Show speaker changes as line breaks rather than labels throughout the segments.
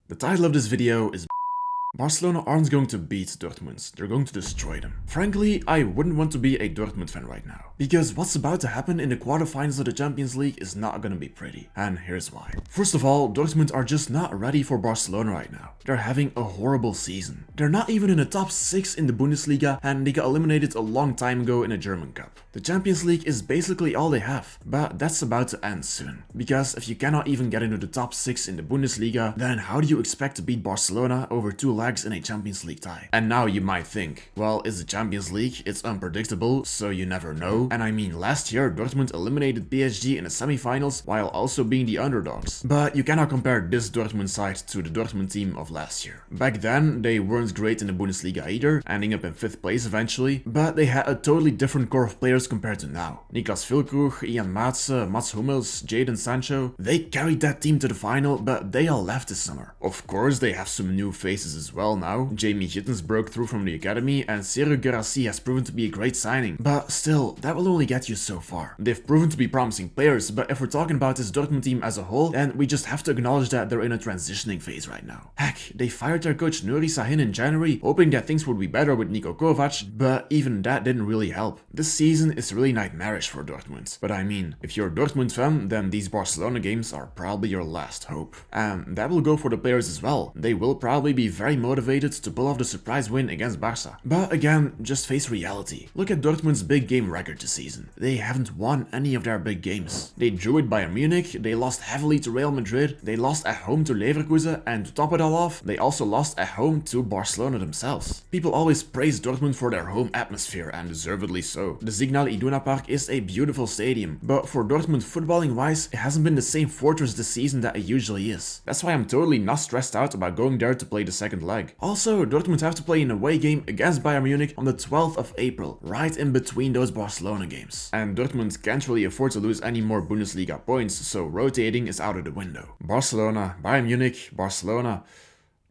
The title of this video is Barcelona aren't going to beat Dortmund, they're going to destroy them. Frankly, I wouldn't want to be a Dortmund fan right now, because what's about to happen in the quarterfinals of the Champions League is not gonna be pretty, and here's why. First of all, Dortmund are just not ready for Barcelona right now. They're having a horrible season. They're not even in the top 6 in the Bundesliga, and they got eliminated a long time ago in a German Cup. The Champions League is basically all they have, but that's about to end soon. Because if you cannot even get into the top 6 in the Bundesliga, then how do you expect to beat Barcelona over 2 legs in a Champions League tie? And now you might think, well, it's the Champions League, it's unpredictable, so you never know. And I mean, last year Dortmund eliminated PSG in the semifinals while also being the underdogs. But you cannot compare this Dortmund side to the Dortmund team of last year. Back then, they weren't great in the Bundesliga either, ending up in 5th place eventually, but they had a totally different core of players compared to now. Niklas Füllkrug, Ian Maatsen, Mats Hummels, Jadon Sancho, they carried that team to the final, but they all left this summer. Of course, they have some new faces as well now. Jamie Gittens broke through from the academy, and Sergio Guirassy has proven to be a great signing. But still, that will only get you so far. They've proven to be promising players, but if we're talking about this Dortmund team as a whole, then we just have to acknowledge that they're in a transitioning phase right now. Heck, they fired their coach Nuri Sahin in January, hoping that things would be better with Niko Kovac, but even that didn't really help. This season is really nightmarish for Dortmund. But I mean, if you're a Dortmund fan, then these Barcelona games are probably your last hope. And that will go for the players as well. They will probably be very motivated to pull off the surprise win against Barca. But again, just face reality. Look at Dortmund's big game record this season. They haven't won any of their big games. They drew it Bayern Munich, they lost heavily to Real Madrid, they lost at home to Leverkusen, and to top it all off, they also lost at home to Barcelona themselves. People always praise Dortmund for their home atmosphere, and deservedly so. The Signal Iduna Park is a beautiful stadium, but for Dortmund footballing wise, it hasn't been the same fortress this season that it usually is. That's why I'm totally not stressed out about going there to play the second leg. Also, Dortmund have to play an away game against Bayern Munich on the 12th of April, right in between those Barcelona games. And Dortmund can't really afford to lose any more Bundesliga points, so rotating is out of the window. Barcelona, Bayern Munich, Barcelona.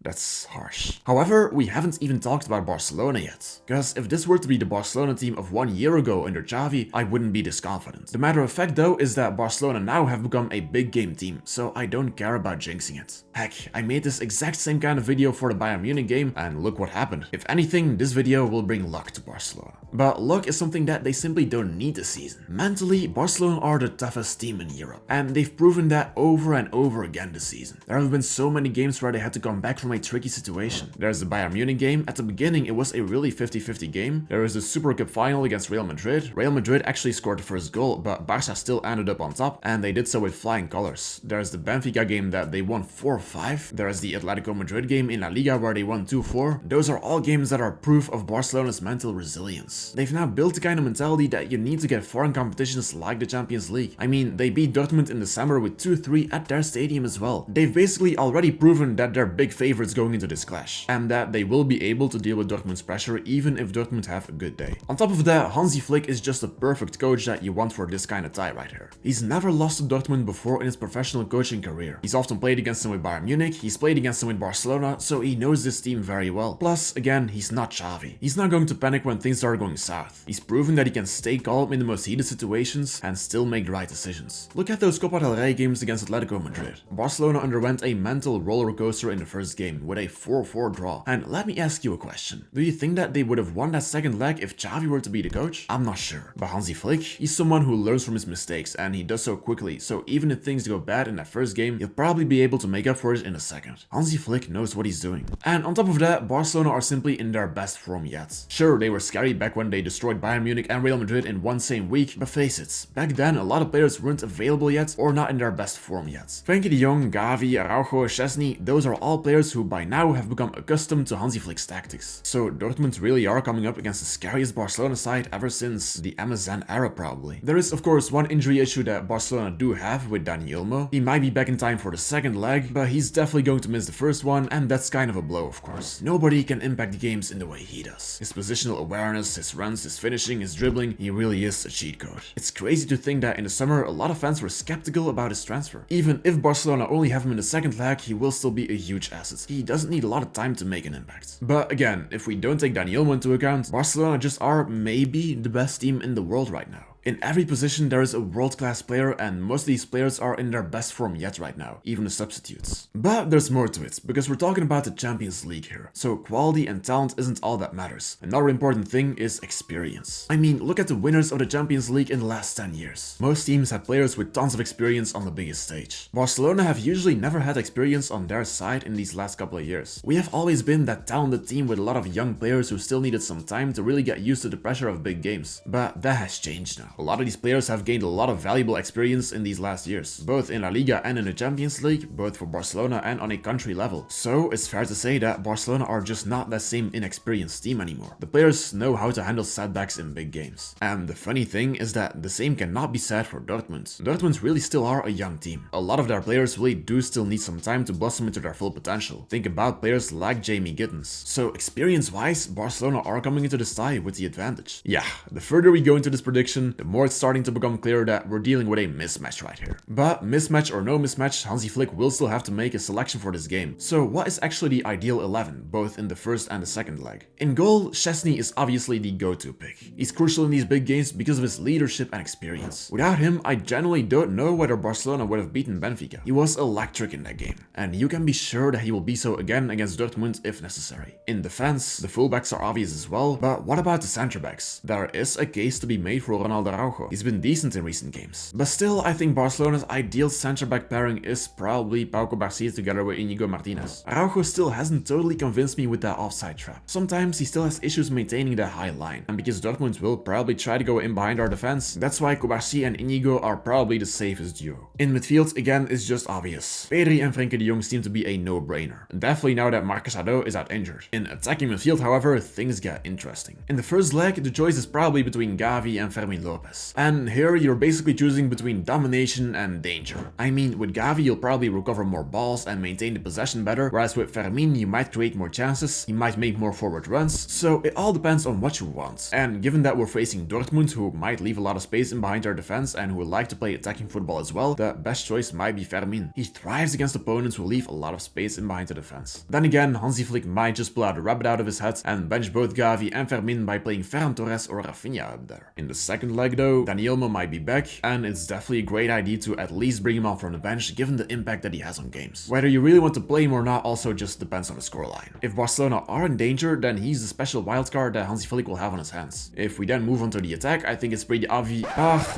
That's harsh. However, we haven't even talked about Barcelona yet. Cause if this were to be the Barcelona team of 1 year ago under Xavi, I wouldn't be this confident. The matter of fact though is that Barcelona now have become a big game team, so I don't care about jinxing it. Heck, I made this exact same kind of video for the Bayern Munich game, and look what happened. If anything, this video will bring luck to Barcelona. But luck is something that they simply don't need this season. Mentally, Barcelona are the toughest team in Europe, and they've proven that over and over again this season. There have been so many games where they had to come back from a tricky situation. There's the Bayern Munich game. At the beginning, it was a really 50-50 game. There is the Super Cup final against Real Madrid. Real Madrid actually scored the first goal, but Barca still ended up on top, and they did so with flying colors. There's the Benfica game that they won 4-5. There's the Atletico Madrid game in La Liga where they won 2-4. Those are all games that are proof of Barcelona's mental resilience. They've now built the kind of mentality that you need to get foreign competitions like the Champions League. I mean, they beat Dortmund in December with 2-3 at their stadium as well. They've basically already proven that they're big favorites going into this clash, and that they will be able to deal with Dortmund's pressure even if Dortmund have a good day. On top of that, Hansi Flick is just a perfect coach that you want for this kind of tie right here. He's never lost to Dortmund before in his professional coaching career. He's often played against them with Bayern Munich, he's played against them with Barcelona, so he knows this team very well. Plus, again, he's not Xavi. He's not going to panic when things are going south. He's proven that he can stay calm in the most heated situations and still make the right decisions. Look at those Copa del Rey games against Atletico Madrid. Barcelona underwent a mental roller coaster in the first game with a 4-4 draw. And let me ask you a question. Do you think that they would have won that second leg if Xavi were to be the coach? I'm not sure. But Hansi Flick, he's someone who learns from his mistakes, and he does so quickly, so even if things go bad in that first game, he'll probably be able to make up for it in a second. Hansi Flick knows what he's doing. And on top of that, Barcelona are simply in their best form yet. Sure, they were scary back when they destroyed Bayern Munich and Real Madrid in one same week, but face it, back then a lot of players weren't available yet or not in their best form yet. Frenkie de Jong, Gavi, Araujo, Szczesny, those are all players who by now have become accustomed to Hansi Flick's tactics. So Dortmund really are coming up against the scariest Barcelona side ever since the MSN era probably. There is of course one injury issue that Barcelona do have with Dani Olmo. He might be back in time for the second leg, but he's definitely going to miss the first one, and that's kind of a blow of course. Nobody can impact the games in the way he does. His positional awareness, his runs, his finishing, his dribbling, he really is a cheat code. It's crazy to think that in the summer a lot of fans were skeptical about his transfer. Even if Barcelona only have him in the second leg, he will still be a huge asset. He doesn't need a lot of time to make an impact. But again, if we don't take Dani Olmo into account, Barcelona just are maybe the best team in the world right now. In every position there is a world-class player, and most of these players are in their best form yet right now, even the substitutes. But there's more to it, because we're talking about the Champions League here. So quality and talent isn't all that matters. Another important thing is experience. I mean, look at the winners of the Champions League in the last 10 years. Most teams have players with tons of experience on the biggest stage. Barcelona have usually never had experience on their side in these last couple of years. We have always been that talented team with a lot of young players who still needed some time to really get used to the pressure of big games. But that has changed now. A lot of these players have gained a lot of valuable experience in these last years, both in La Liga and in the Champions League, both for Barcelona and on a country level. So it's fair to say that Barcelona are just not that same inexperienced team anymore. The players know how to handle setbacks in big games. And the funny thing is that the same cannot be said for Dortmund. Dortmund really still are a young team. A lot of their players really do still need some time to blossom into their full potential. Think about players like Jamie Gittens. So experience-wise, Barcelona are coming into this tie with the advantage. Yeah, the further we go into this prediction, the more it's starting to become clear that we're dealing with a mismatch right here. But mismatch or no mismatch, Hansi Flick will still have to make a selection for this game. So what is actually the ideal 11, both in the first and the second leg? In goal, Szczesny is obviously the go-to pick. He's crucial in these big games because of his leadership and experience. Without him, I genuinely don't know whether Barcelona would have beaten Benfica. He was electric in that game, and you can be sure that he will be so again against Dortmund if necessary. In defense, the fullbacks are obvious as well, but what about the center backs? There is a case to be made for Ronald Araujo. He's been decent in recent games. But still, I think Barcelona's ideal center back pairing is probably Pau Cubarsí together with Íñigo Martínez. Araujo still hasn't totally convinced me with that offside trap. Sometimes he still has issues maintaining that high line, and because Dortmund will probably try to go in behind our defense, that's why Cubarsí and Íñigo are probably the safest duo. In midfield, again, it's just obvious. Pedri and Frenkie de Jong seem to be a no-brainer, definitely now that Marcus Ado is out injured. In attacking midfield, however, things get interesting. In the first leg, the choice is probably between Gavi and Fermín López, and here you're basically choosing between domination and danger. I mean, with Gavi you'll probably recover more balls and maintain the possession better, whereas with Fermín you might create more chances, he might make more forward runs, so it all depends on what you want. And given that we're facing Dortmund, who might leave a lot of space in behind our defense and who like to play attacking football as well, the best choice might be Fermín. He thrives against opponents who leave a lot of space in behind the defense. Then again, Hansi Flick might just pull out a rabbit out of his hat and bench both Gavi and Fermín by playing Ferran Torres or Rafinha up there. In the second leg though, Dani Olmo might be back, and it's definitely a great idea to at least bring him on from the bench given the impact that he has on games. Whether you really want to play him or not also just depends on the scoreline. If Barcelona are in danger, then he's the special wildcard that Hansi Flick will have on his hands. If we then move on to the attack, I think it's pretty obvious.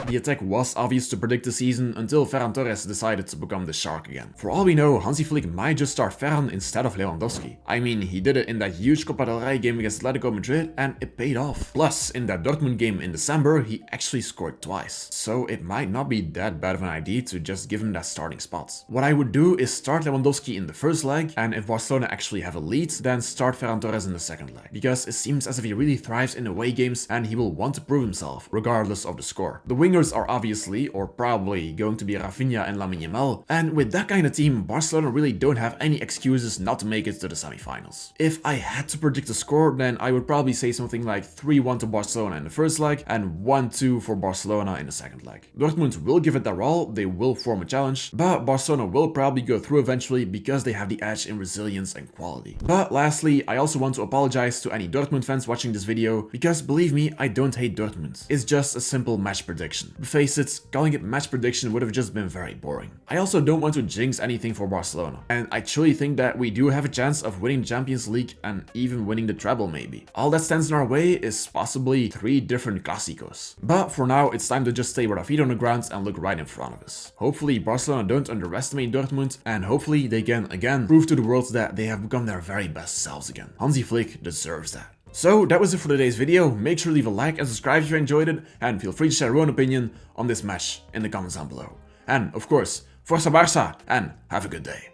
The attack was obvious to predict the season until Ferran Torres decided to become the shark again. For all we know, Hansi Flick might just start Ferran instead of Lewandowski. I mean, he did it in that huge Copa del Rey game against Atletico Madrid and it paid off. Plus, in that Dortmund game in December, he actually scored twice. So it might not be that bad of an idea to just give him that starting spot. What I would do is start Lewandowski in the first leg, and if Barcelona actually have a lead, then start Ferran Torres in the second leg. Because it seems as if he really thrives in away games and he will want to prove himself, regardless of the score. The wingers are obviously, or probably, going to be Rafinha and Lamine Yamal, and with that kind of team, Barcelona really don't have any excuses not to make it to the semifinals. If I had to predict the score, then I would probably say something like 3-1 to Barcelona in the first leg and 1-2 for Barcelona in the second leg. Dortmund will give it their all, they will form a challenge, but Barcelona will probably go through eventually because they have the edge in resilience and quality. But lastly, I also want to apologize to any Dortmund fans watching this video, because believe me, I don't hate Dortmund. It's just a simple match prediction. But face it, calling it match prediction would have just been very boring. I also don't want to jinx anything for Barcelona, and I truly think that we do have a chance of winning the Champions League and even winning the treble maybe. All that stands in our way is possibly 3 different clásicos. But for now, it's time to just stay with our feet on the ground and look right in front of us. Hopefully Barcelona don't underestimate Dortmund, and hopefully they can again prove to the world that they have become their very best selves again. Hansi Flick deserves that. So that was it for today's video. Make sure to leave a like and subscribe if you enjoyed it, and feel free to share your own opinion on this match in the comments down below. And of course, Força Barça, and have a good day.